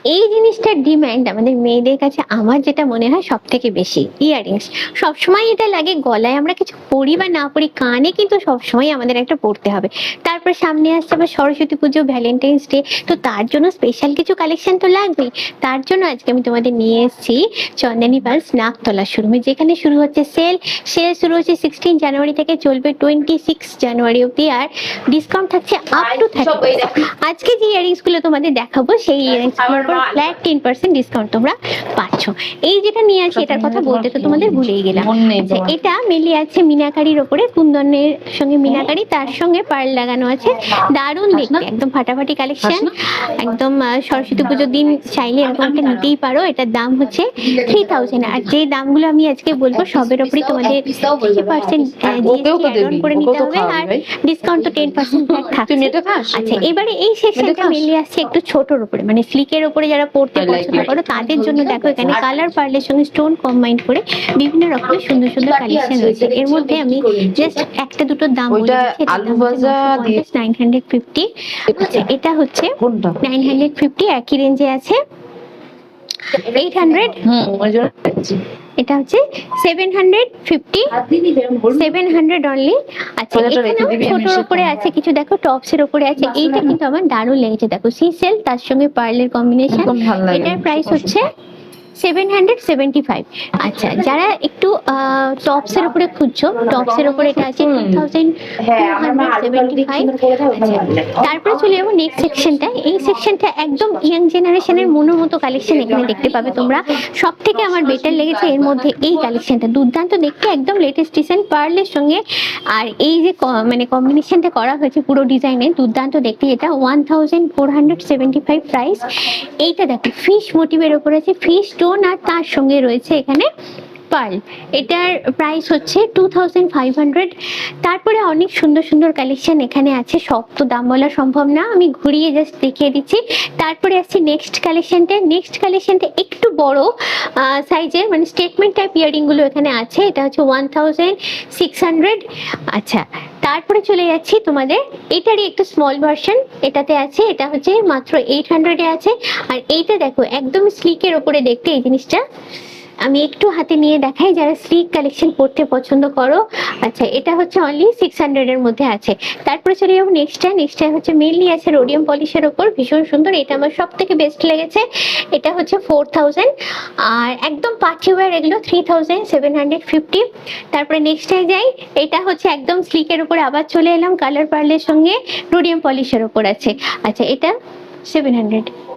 এই জিনিসটার ডিমান্ড আমাদের মেয়েদের কাছে আমার যেটা মনে হয় সব থেকে বেশি। ইয়াররিংস সবসময় এটা লাগে গলায়, আমরা কিছু পরি বা না পরি, কানে কিন্তু সবসময় আমাদের একটা পরতে হবে। তারপর সামনে আসছে আবার সরস্বতী পুজো, ভ্যালেন্টাইন্স ডে, তো তার জন্য স্পেশাল কিছু কালেকশন তো লাগবেই। তার জন্য আজকে আমি তোমাদের নিয়ে এসেছি চন্দনী পালস নাকতলা শোরুমে, যেখানে শুরু হচ্ছে সেল শুরু হচ্ছে 16 জানুয়ারি থেকে, চলবে 26 জানুয়ারি অব্দি, আর ডিসকাউন্ট থাকছে আপ টু 30%। আজকে যে ইয়াররিংস গুলো তোমাদের দেখাবো সেই ইয়াররিংস গুলোর উপর ফ্ল্যাট 10% ডিসকাউন্ট তোমরা পাচ্ছ। এই যেটা নিয়ে আসি এটার কথা বলতে তো তোমাদের ভুলেই গেলাম। আচ্ছা, এটা মেলে আছে মিনাকারির ওপরে, কুন্দনের সঙ্গে মিনাকারি, তার সঙ্গে পার্ল লাগানো আছে। দারুণ দেখতে, একদম ফাটাফাটি কালেকশন, একদম সরস্বতী পুজোর দিন চাইলে এরকম একটা নিতেই পারো। এটার দাম হচ্ছে 3000। আর যে দামগুলো আমি আজকে বলবো সবের উপরই তোমাদের 30% জিএসটি অ্যাড অন করে নিতে হবে, আর ডিসকাউন্ট তো 10% থাকছে। আচ্ছা, এবারে এই সেকশনটা মেলে আসছে একটু ছোটর উপরে, মানে স্লিকের উপরে যারা পড়তে পছন্দ করো তাদের জন্য। দেখো এখানে কালার পার্লের সঙ্গে স্টোন কম্বাইন করে বিভিন্ন রকমের সুন্দর সুন্দর কালেকশন রয়েছে। এর মধ্যে আমি জাস্ট একটা দুটো দাম বলে দিচ্ছি। আলু ভাজা 950। আচ্ছা, এটা হচ্ছে 950, একই রেঞ্জে আছে 800। এটা হচ্ছে 700 অনলি। আচ্ছা, ছোটর উপরে আছে কিছু, দেখো টপসের উপরে আছে। এইটা কিন্তু আমার দারুণ লেগেছে, দেখো সিসেল তার সঙ্গে পার্লের কম্বিনেশন। এটার প্রাইস হচ্ছে 775। আচ্ছা, যারা একটু টপসের উপরে খুঁজছো, টপসের উপরে এটা আছে 2275। তারপরে চলে যাবো নেক্সট সেকশনটা। এই সেকশনটা একদম ইয়াং জেনারেশনের মনের মতো কালেকশন এখানে দেখতে পাবে তোমরা। সব থেকে আমার বেটার লেগেছে এর মধ্যে এই কালেকশনটা, দুর্দান্ত দেখতে, একদম লেটেস্ট ডিজাইন পার্লের সঙ্গে। আর এই যে মানে কম্বিনেশনটা করা হয়েছে পুরো ডিজাইনে, দুর্দান্ত দেখতে। এটা 1475 প্রাইস। এইটা দেখো ফিশ মোটিভের উপর আছে, ফিশ স্টোন, আর তার সঙ্গে রয়েছে এখানে পার্ল। এটার প্রাইস হচ্ছে 2500। তারপরে অনেক সুন্দর সুন্দর কালেকশন এখানে আছে, সব তো দাম বলা সম্ভব না, আমি ঘুরিয়ে জাস্ট দেখিয়ে দিচ্ছি। তারপরে আসছে নেক্সট কালেকশনটা একটু বড় সাইজের, মানে স্টেটমেন্ট টাইপ ইয়ারিং গুলো এখানে আছে। এটা হচ্ছে 1600। আচ্ছা, তারপরে চলে যাচ্ছি তোমাদের এটারই একটু স্মল ভার্সন এটাতে আছে, এটা হচ্ছে মাত্র 800 আছে। আর এইটা দেখো একদম স্লিকের ওপরে দেখতে, এই জিনিসটা আমি একটু হাতে নিয়ে দেখাই যারা স্লিক কালেকশন পড়তে পছন্দ করো। আচ্ছা, এটা হচ্ছে অনলি 600 এর মধ্যে আছে। তারপরে চলে যাবো নেক্সটটা হচ্ছে মেনলি আছে রোডিয়াম পলিশের ওপর, ভীষণ সুন্দর। এটা আমার সব থেকে বেস্ট লেগেছে। এটা হচ্ছে 4000। আর একদম পার্টি ওয়্যার এগুলো 3750। তারপরে নেক্সটে যাই, এটা হচ্ছে একদম স্লিকের উপরে, আবার চলে এলাম কালার পার্লের সঙ্গে রোডিয়াম পলিশের ওপর আছে। আচ্ছা, এটা 700।